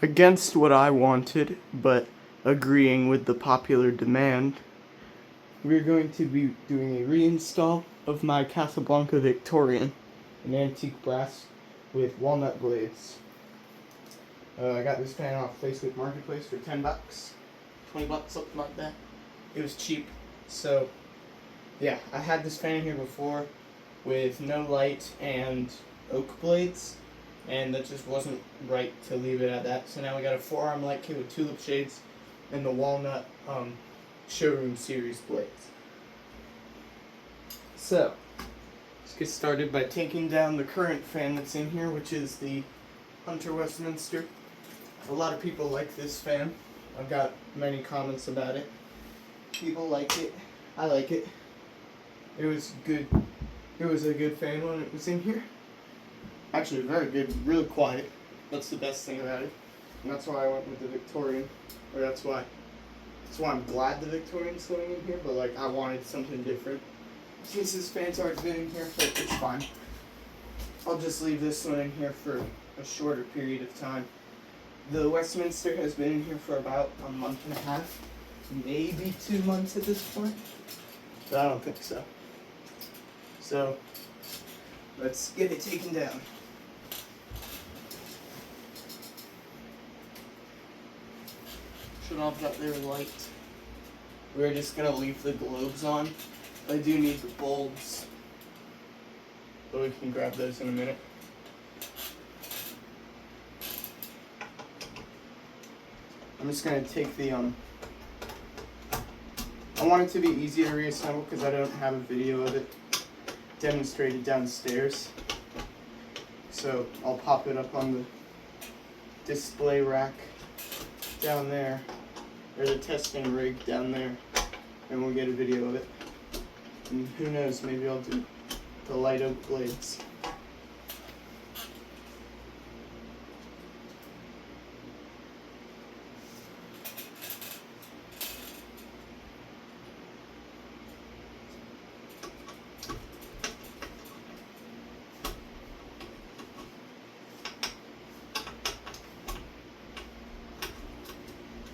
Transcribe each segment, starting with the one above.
Against what I wanted, but agreeing with the popular demand, we're going to be doing a reinstall of my Casablanca Victorian, an antique brass with walnut blades. I got this fan off Facebook Marketplace for $10, $20, something like that. It was cheap, so yeah, I had this fan here before with no light and oak blades, and that just wasn't right to leave it at that. So now we got a 4-arm light kit with tulip shades and the walnut showroom series blades. So let's get started by taking down the current fan that's in here, which is the Hunter Westminster. A lot of people like this fan. I've got many comments about it. People like it. I like it. It was good. It was a good fan when it was in here. Actually, very good. Really quiet. That's the best thing about it. And that's why I went with the Victorian. Or that's why I'm glad the Victorian's going in here. But like, I wanted something different. Since this fan's already been in here, but it's fine. I'll just leave this one in here for a shorter period of time. The Westminster has been in here for about a month and a half, maybe 2 months at this point, but I don't think so. So let's get it taken down. Shut off that there light. We're just gonna leave the globes on. I do need the bulbs, but we can grab those in a minute. I'm just going to take the, I want it to be easy to reassemble because I don't have a video of it demonstrated downstairs. So I'll pop it up on the display rack down there, or the testing rig down there, and we'll get a video of it. And who knows, maybe I'll do the light oak blades.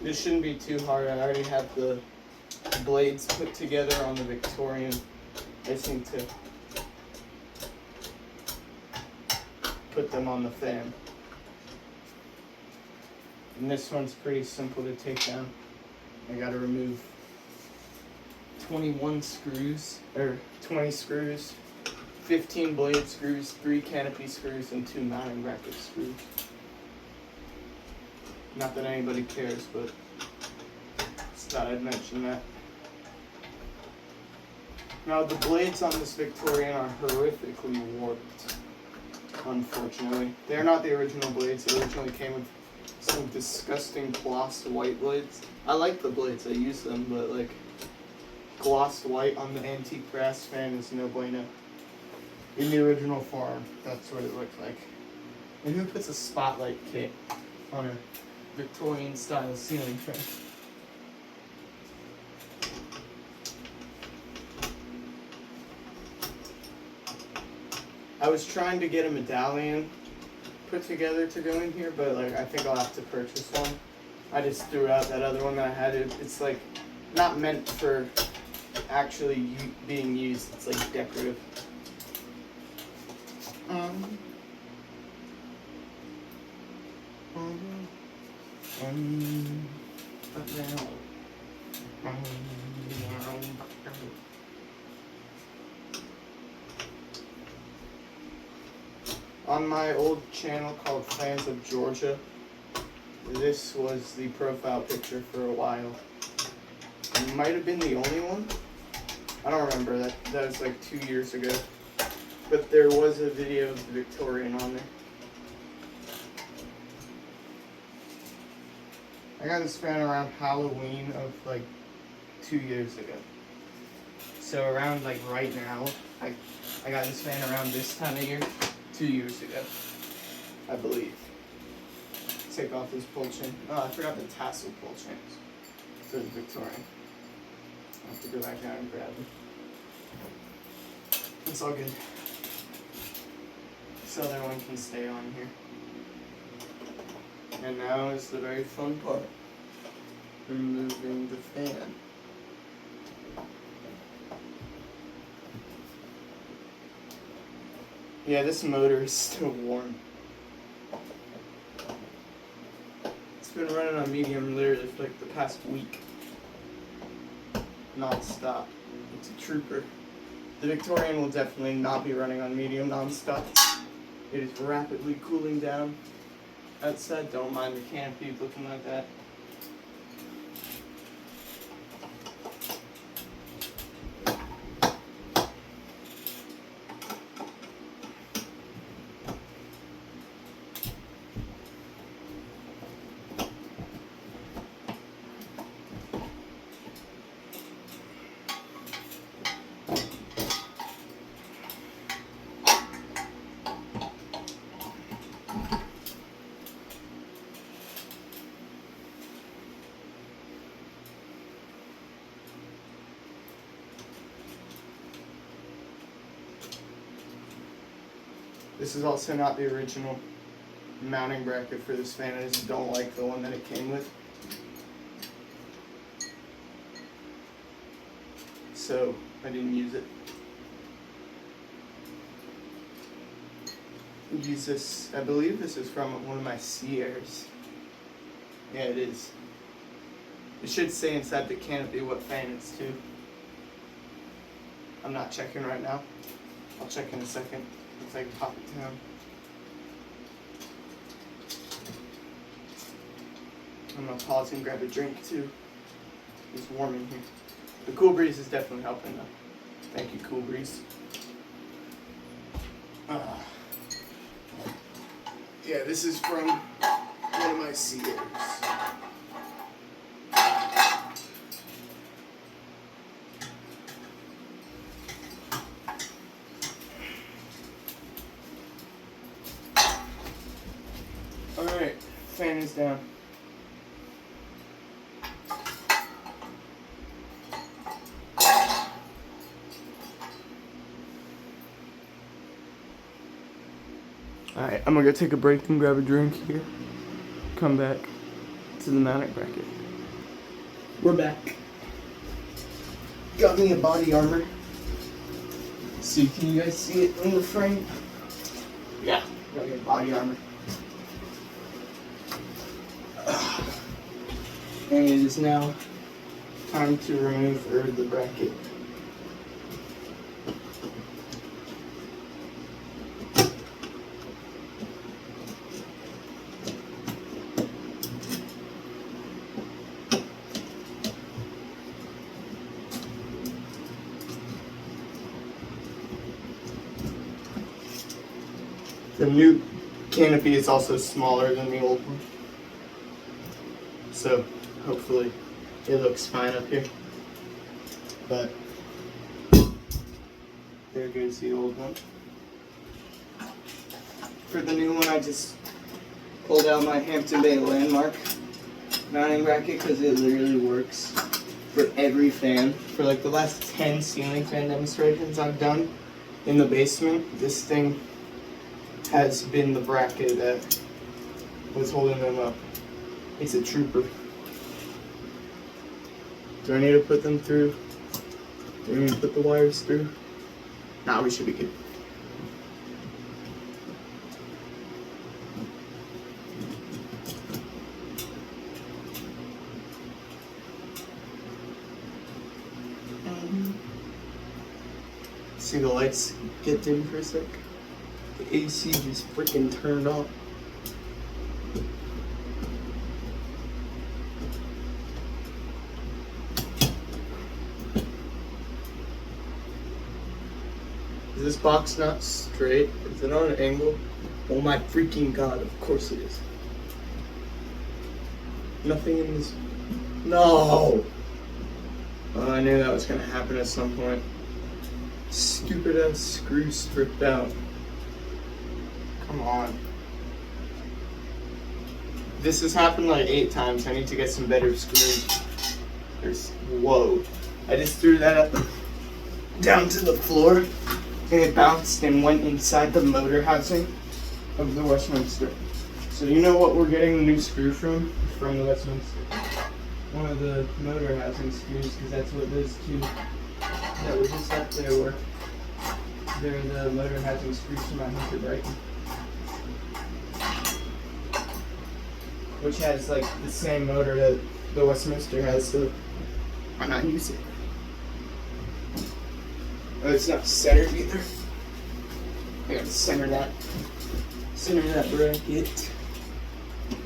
This shouldn't be too hard. I already have the blades put together on the Victorian. I just need to put them on the fan. And this one's pretty simple to take down. I gotta remove 21 screws, or 20 screws, 15 blade screws, 3 canopy screws, and 2 mounting bracket screws. Not that anybody cares, but just thought I'd mention that. Now, the blades on this Victorian are horrifically warped, unfortunately. They're not the original blades. They originally came with some disgusting glossed white blades. I like the blades, I use them, but like, glossed white on the antique brass fan is no bueno. In the original form, that's what it looked like. And who puts a spotlight kit on a Victorian style ceiling fan? I was trying to get a medallion put together to go in here, but like, I think I'll have to purchase one. I just threw out that other one that I had. It's like not meant for actually being used. It's like decorative. On my old channel called Fans of Georgia, this was the profile picture for a while. It might have been the only one. I don't remember. That was like 2 years ago. But there was a video of the Victorian on there. I got this fan around Halloween of like 2 years ago. So around like right now, I got this fan around this time of year 2 years ago, I believe. Take off this pull chain. Oh, I forgot the tassel pull chains for the Victorian. I'll have to go back down and grab them. It's all good. This other one can stay on here. And now is the very fun part. Removing the fan. Yeah, this motor is still warm. It's been running on medium literally for like the past week. Non-stop. It's a trooper. The Victorian will definitely not be running on medium non-stop. It is rapidly cooling down outside. Don't mind the canopy looking like that. This is also not the original mounting bracket for this fan. I just don't like the one that it came with. So I didn't use it. Use this, I believe this is from one of my Sierras. Yeah, it is. It should say inside the canopy what fan it's to. I'm not checking right now. I'll check in a second. Looks like pop it down. I'm gonna pause and grab a drink too. It's warm in here. The cool breeze is definitely helping though. Thank you, cool breeze. Yeah, this is from one of my Sierras. Alright, fan is down. Alright, I'm gonna go take a break and grab a drink here. Come back to the mounting bracket. We're back. Got me a body armor. See, can you guys see it in the frame? Yeah, got me a body armor. And it is now time to remove the bracket. The new canopy is also smaller than the old one. So hopefully it looks fine up here. But there goes the old one. For the new one, I just pulled out my Hampton Bay Landmark mounting bracket because it literally works for every fan. For like the last 10 ceiling fan demonstrations I've done in the basement, this thing has been the bracket that was holding them up. It's a trooper. Do I need to put them through? Do we need to put the wires through? Nah, we should be good. See the lights get dim for a sec? The AC just freaking turned off. Is this box not straight? Is it on an angle? Oh my freaking god, of course it is. Nothing in this. No! Oh, I knew that was gonna happen at some point. Stupid ass screw stripped out. Come on. This has happened like 8 times. I need to get some better screws. Whoa. I just threw that up down to the floor and it bounced and went inside the motor housing of the Westminster. So you know what we're getting the new screw from? From the Westminster. One of the motor housing screws, because that's what those two that were just up there were. They're the motor housing screws for my Hunter Brighton. Which has like the same motor that the Westminster has, so why not use it? Oh, it's not centered either. I gotta center that bracket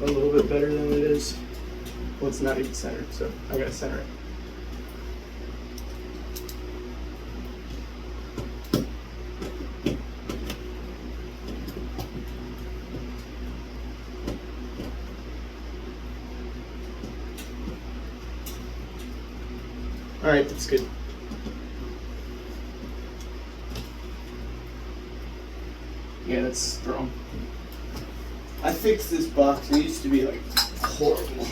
a little bit better than it is. Well, it's not even centered, so I gotta center it. Alright, that's good. Yeah, that's strong. I fixed this box. It used to be like horrible.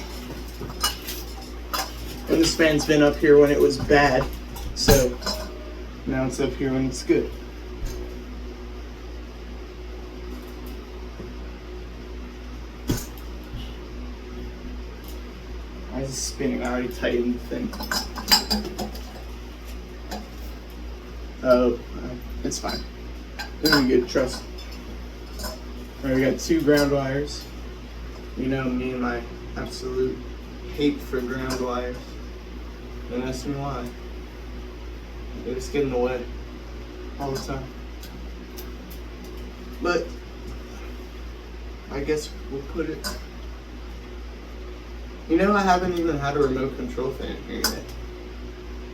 And this fan's been up here when it was bad. So now it's up here when it's good. Why is it spinning? I already tightened the thing. Oh, it's fine. It'll be good, trust. Alright, we got 2 ground wires. You know me and my absolute hate for ground wires. Don't ask me why. They just get in the way all the time. But I guess we'll put it. You know, I haven't even had a remote control fan here yet.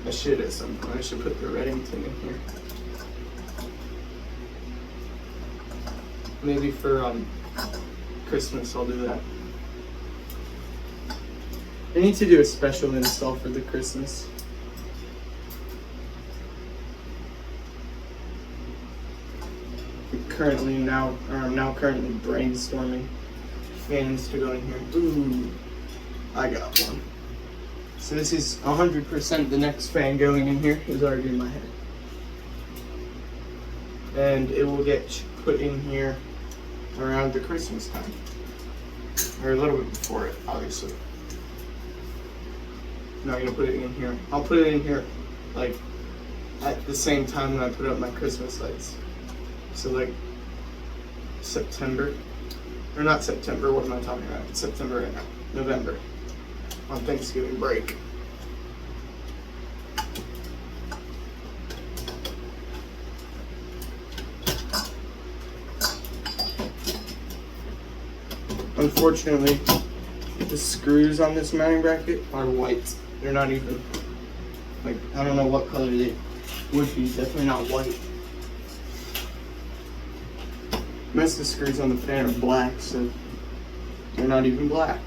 I should at some point. I should put the Reddington in here. Maybe for Christmas I'll do that. I need to do a special install for the Christmas. I'm now currently brainstorming fans to go in here. Ooh, I got one. So this is 100% the next fan going in here is already in my head. And it will get put in here around the Christmas time. Or a little bit before it, obviously. I'm not gonna put it in here. I'll put it in here like at the same time that I put up my Christmas lights. So like September. Or not September, what am I talking about? It's September right now. November. On Thanksgiving break. Unfortunately, the screws on this mounting bracket are white. They're not even, like, I don't know what color they would be. Definitely not white. Most of the screws on the fan are black, so they're not even black.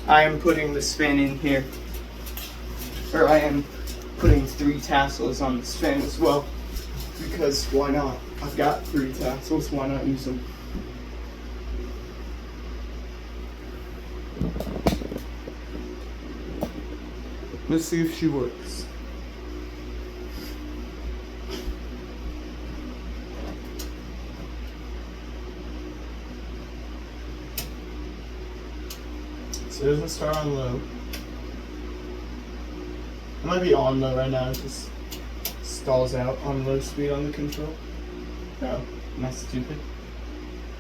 I am putting this fan in here, or I am putting 3 tassels on this fan as well, because why not? I've got 3 tassels, why not use them? Let's see if she works. So it doesn't start on low. It might be on low right now, it just stalls out on low speed on the control. No, I'm not stupid.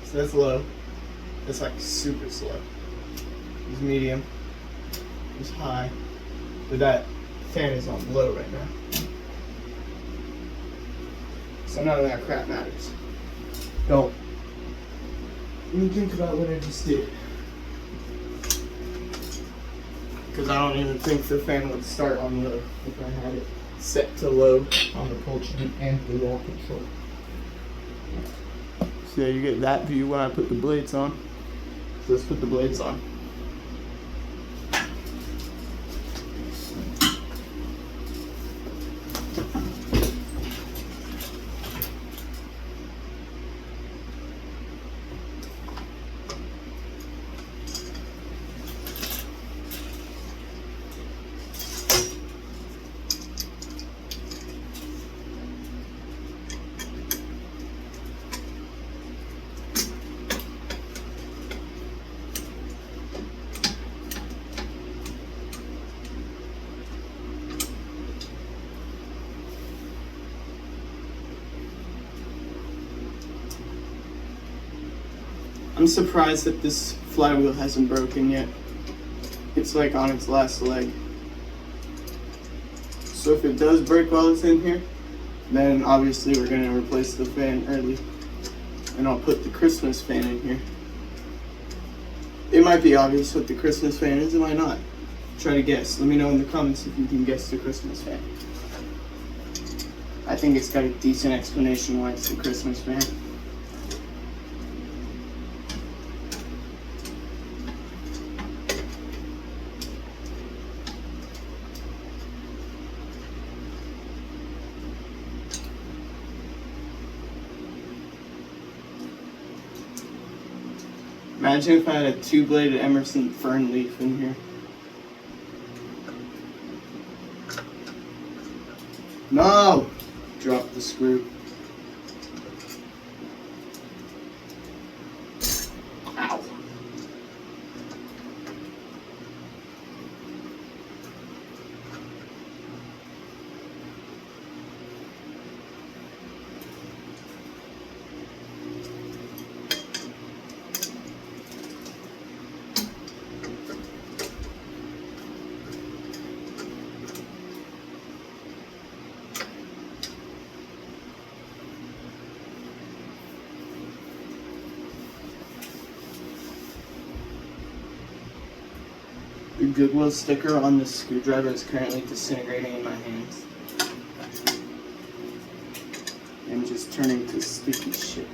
So that's low. That's like super slow. It's medium. It's high. But that fan is on low right now. So none of that crap matters. Don't even think about what I just did. Because I don't even think the fan would start on low if I had it set to low on the pull chain and the wall control. So you get that view when I put the blades on. So let's put the blades on. I'm surprised that this flywheel hasn't broken yet. It's like on its last leg. So if it does break while it's in here, then obviously we're gonna replace the fan early. And I'll put the Christmas fan in here. It might be obvious what the Christmas fan is, it might not. Try to guess. Let me know in the comments if you can guess the Christmas fan. I think it's got a decent explanation why it's the Christmas fan. Imagine if I had a 2-bladed Emerson fern leaf in here. No! Drop the screw. Ow. The Goodwill sticker on this screwdriver is currently disintegrating in my hands and just turning to sticky shit.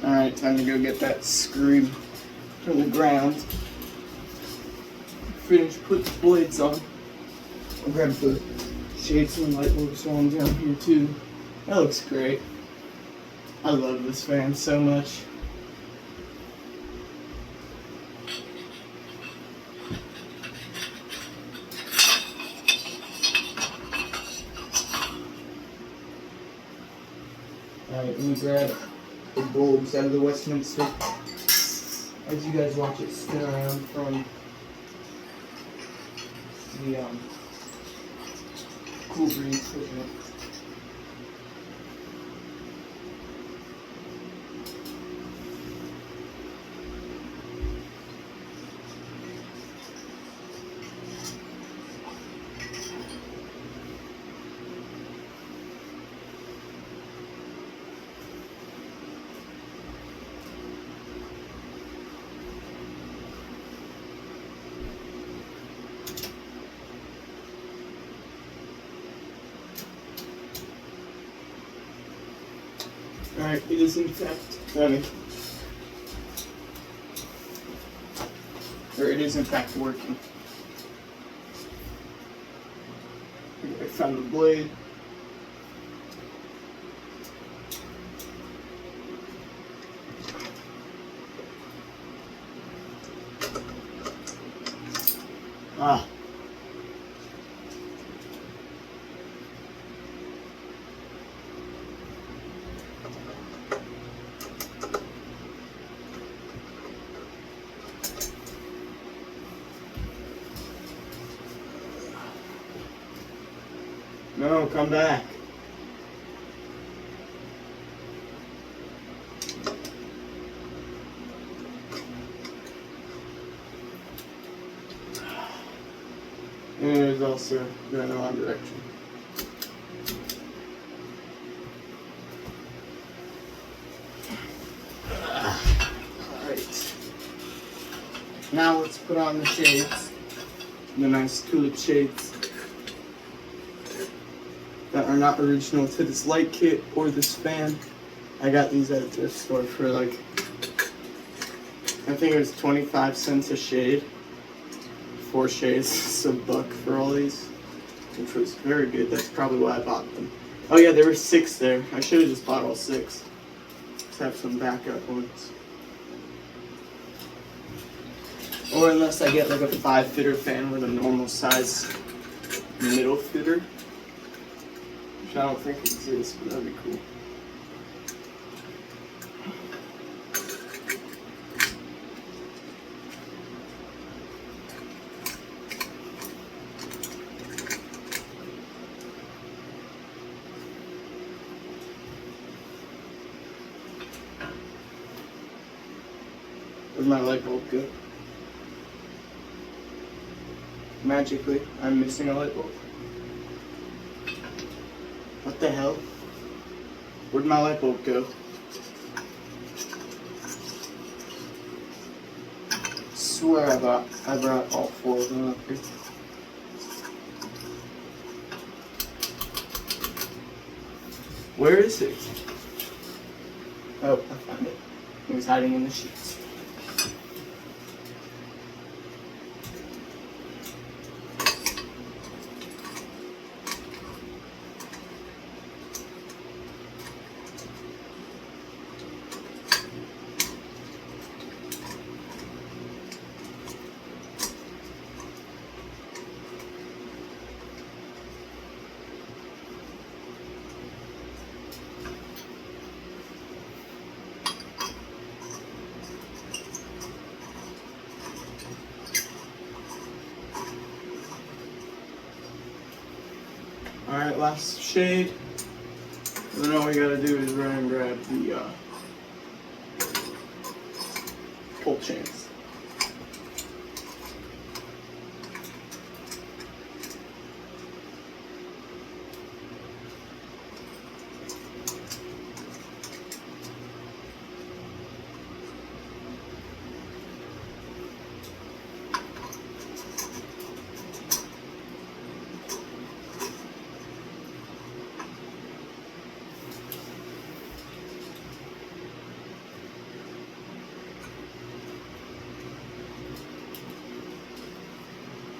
Alright, time to go get that screwed from the ground. Finish, put the blades on. I'll grab the shades and light bulbs while I'm down here too. That looks great. I love this fan so much. Alright, let me grab the bulbs out of the Westminster as you guys watch it spin around from the cool breeze pushing it. Alright, it is in fact running. Or it is in fact working. I found the blade. Ah. No, come back. And there's also going the wrong direction. Alright. Now let's put on the shades. The nice tulip shades that are not original to this light kit or this fan. I got these at a thrift store for like, I think it was 25 cents a shade. 4 shades, it's $1 for all these, which was very good. That's probably why I bought them. Oh yeah, there were 6 there. I should have just bought all 6. Let's have some backup ones. Or unless I get like a 5-fitter fan with a normal size middle fitter, which I don't think exists, but that'd be cool. Where'd my light bulb go? Magically, I'm missing a light bulb. What the hell? Where'd my light bulb go? Swear I brought all 4 of them up here. Where is it? Oh, I found it. It was hiding in the sheets. Alright, last shade. And then all we gotta do is run and grab the pull chains.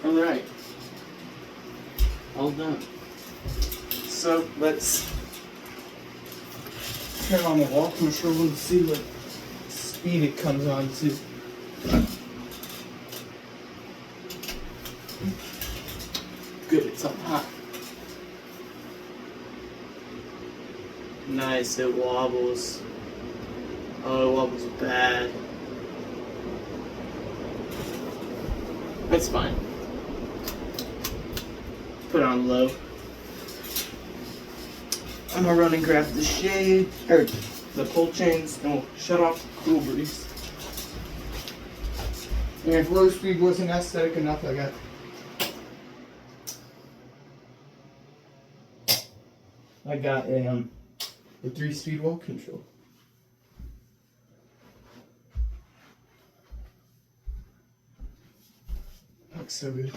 Alright, all done. So let's turn on the wall control and see what speed it comes on to. Good, it's on hot. Nice, it wobbles. Oh, it wobbles bad. That's fine. Put it on low. I'm gonna run and grab the shade, or the pull chains, and we'll shut off the cool breeze. And if low speed wasn't aesthetic enough, I got a 3-speed wall control. Looks so good.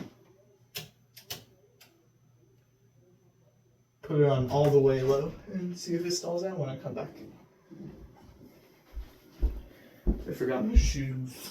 Put it on all the way low and see if it stalls out when I come back. I forgot my shoes.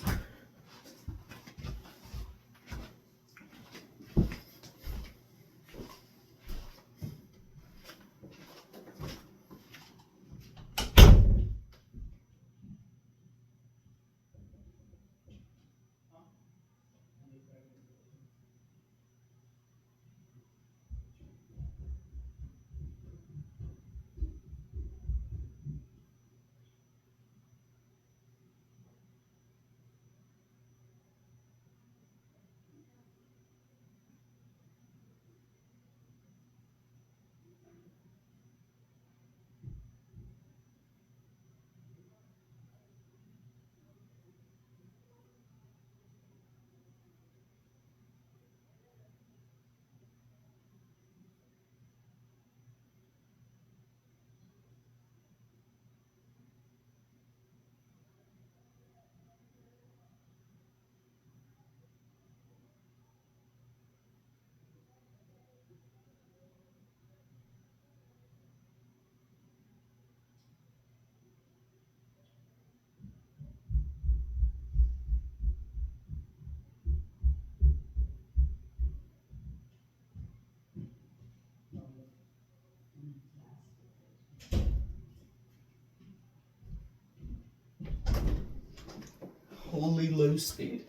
unholy low speed.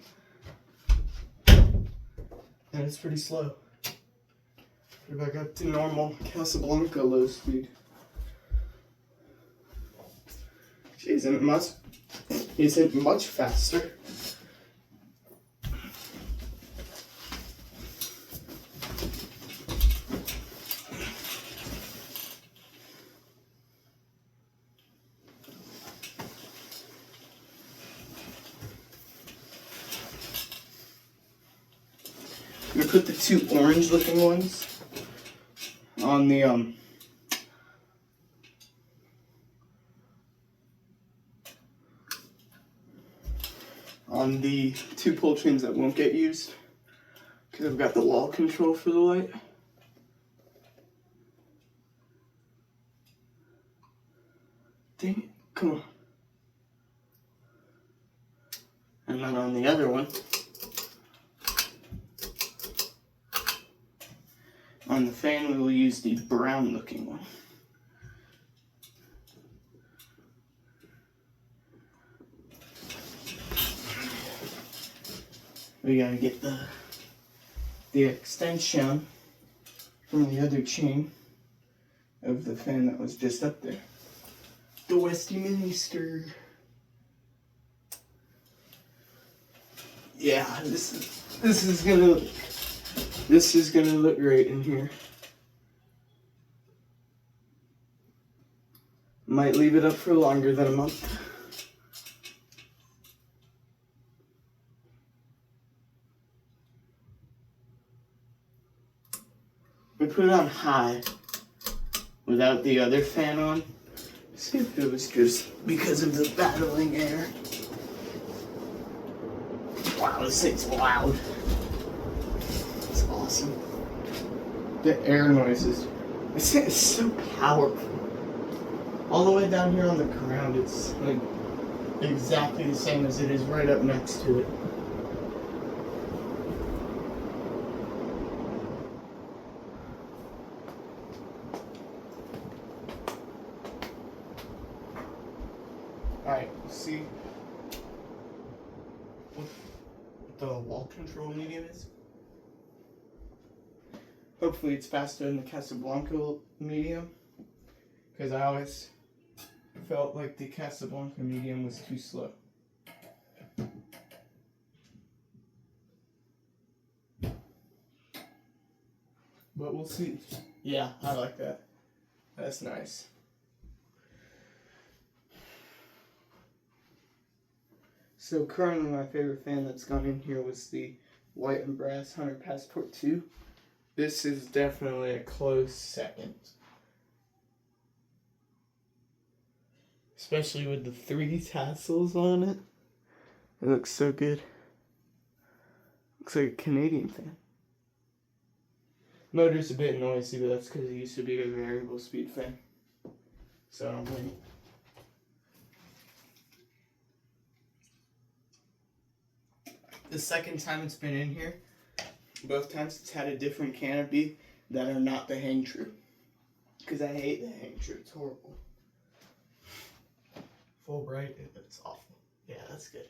And it's pretty slow. Put it back up to normal Casablanca low speed. Isn't much faster. I'm gonna put the two orange looking ones on the two pull chains that won't get used, because I've got the wall control for the light. Dang it, come on. And then on the other one, on the fan, we will use the brown looking one. We gotta get the extension from the other chain of the fan that was just up there. The Westminster. Yeah, this is gonna look great in here. Might leave it up for longer than a month. We put it on high without the other fan on. See if it was just because of the battling air. Wow, this thing's loud. It's awesome. The air noises. This thing is so powerful. All the way down here on the ground, it's like exactly the same as it is right up next to it. Alright, see what the wall control medium is? Hopefully it's faster than the Casablanca medium, because I always felt like the Casablanca medium was too slow. But we'll see. Yeah, I like that. That's nice. So currently my favorite fan that's gone in here was the white and brass Hunter Passport 2. This is definitely a close second. Especially with the 3 tassels on it. It looks so good. Looks like a Canadian fan. Motor's a bit noisy, but that's because it used to be a variable speed fan. So I don't blame it. The second time it's been in here, both times it's had a different canopy that are not the hang true. Because I hate the hang true, it's horrible. Full bright, it's awful. Yeah, that's good.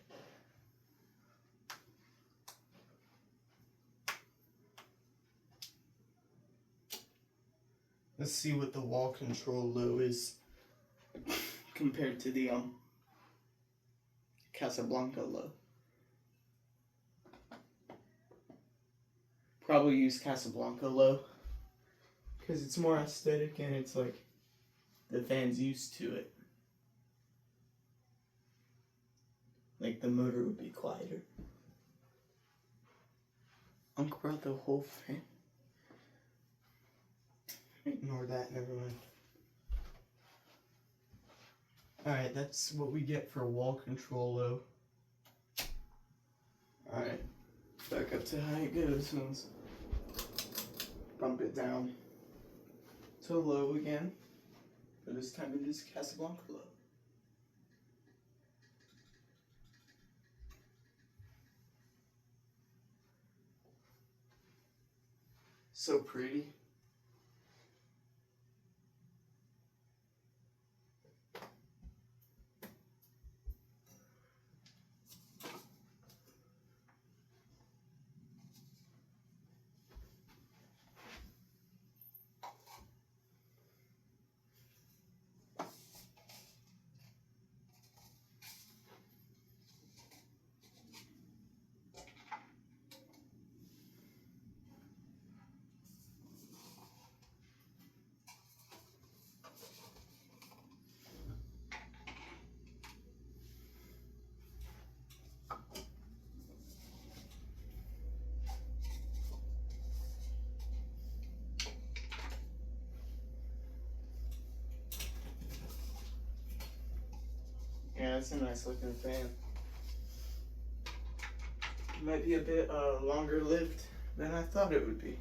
Let's see what the wall control low is compared to the Casablanca low. Probably use Casablanca low because it's more aesthetic and it's like the fan's used to it. Like the motor would be quieter. Uncle brought the whole fan. Ignore that, never mind. Alright, that's what we get for wall control low. Alright, back up to how it goes. Let's bump it down to low again. But this time it is Casablanca low. So pretty. Yeah, it's a nice looking fan. Might be a bit longer lived than I thought it would be.